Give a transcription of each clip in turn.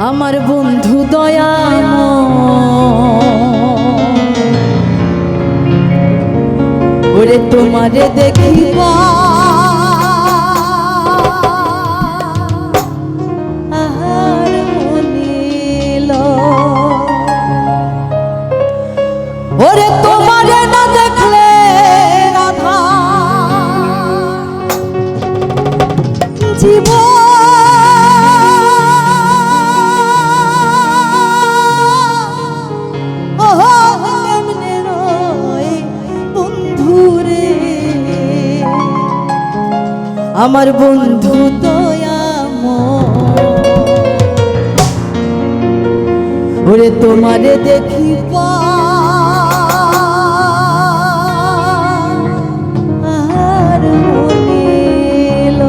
আমার বন্ধু দয়াময় ওরে তোমারে দেখিবা আহার মনিল ওরে তোমারে না দেখলে রাধা জীবন আমার বন্ধু দয়াময় ওরে তোমারে দেখিবা আর মনিল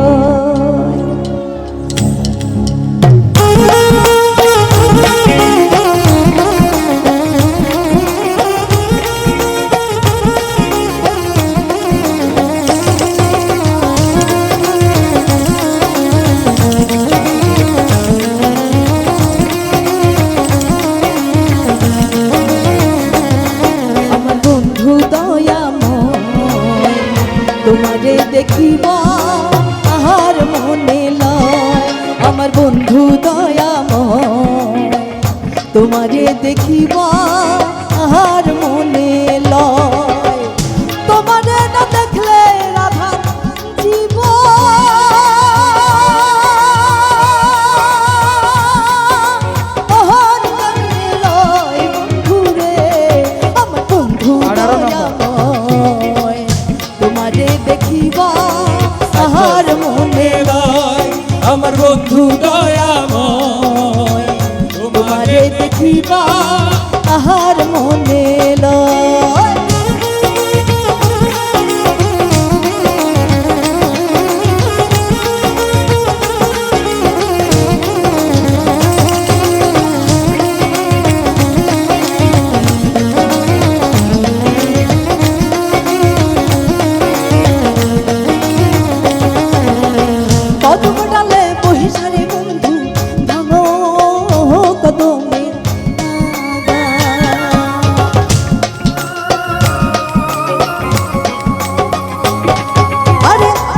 তোমারে দেখিবা আহার মনে লয় আমার বন্ধু দয়াময় তোমারে দেখিবা আহার মনে লয় তোমারে না দেখলে রাধা আমার বন্ধু দয়াময় তোমারে দেখিবা আহার মনে লয়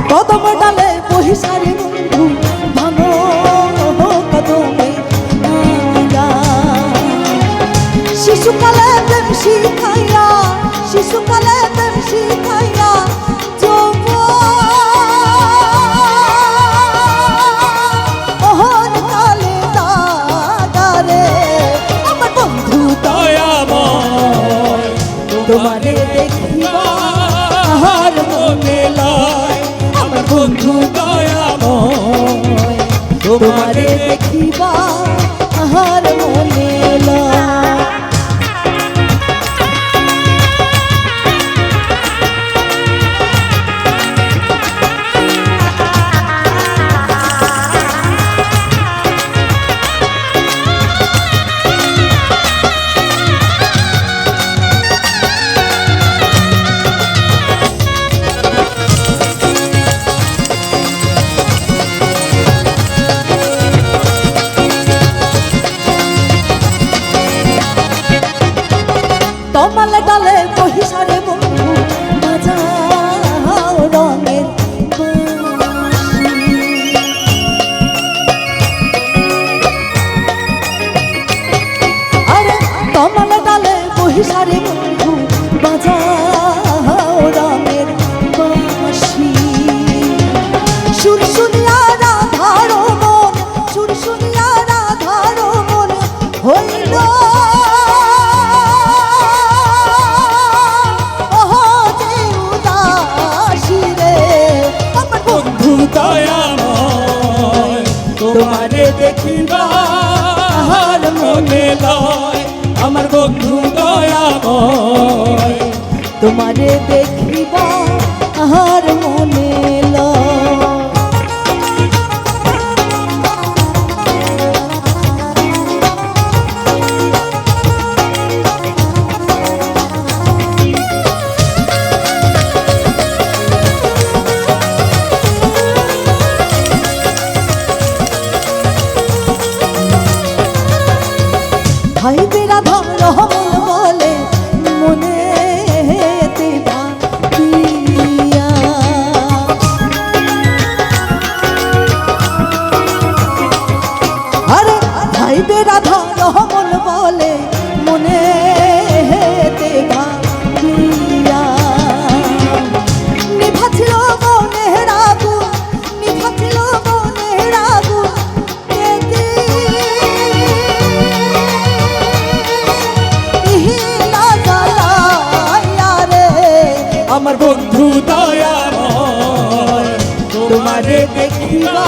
কদম ডালে বহিসারে বন্ধু ভাঙো কদমে শিশুকালে প্রেম শিখাইয়া শিশুকালে প্রেম শিখাইয়া কালে দাদারে আমার বন্ধু দয়াময় তোমারে দেখিবা আহার মনে লয় বন্ধু দয়াময় তোমারে দেখিবা আহার মনে লয় তমালে ডালে বহিসারে বন্ধু বাজাও রঙের আরে তমালে ডালে বহিসারে বন্ধু বাজাও রঙের বাঁশি সুর শুনিয়া রাধার মন সুর শুনিয়া রাধার মন হইল তোমারে দেখিবা আহার মনে লয় আমার বন্ধু দয়াময় তোমারে দেখিবা আহার মনে লয় তোমারে দেখিবা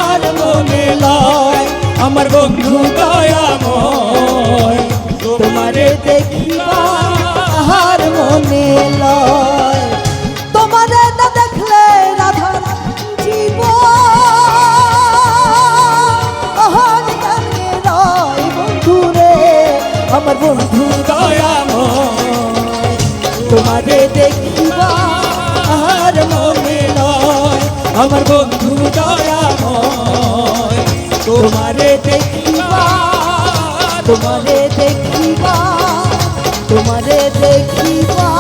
আর মনে লয় আমার বন্ধু দয়াময় তোমারে দেখিবা আর মনে লয় তোমারে না দেখলে রাধার জীব আহার কেমনে রয় বন্ধু রে আমার বন্ধু দয়াময় তোমারে দেখিবা আর মনে লয় আমার বন্ধু দয়াময় তোমারে দেখিবা তোমারে দেখিবা তোমারে দেখিবা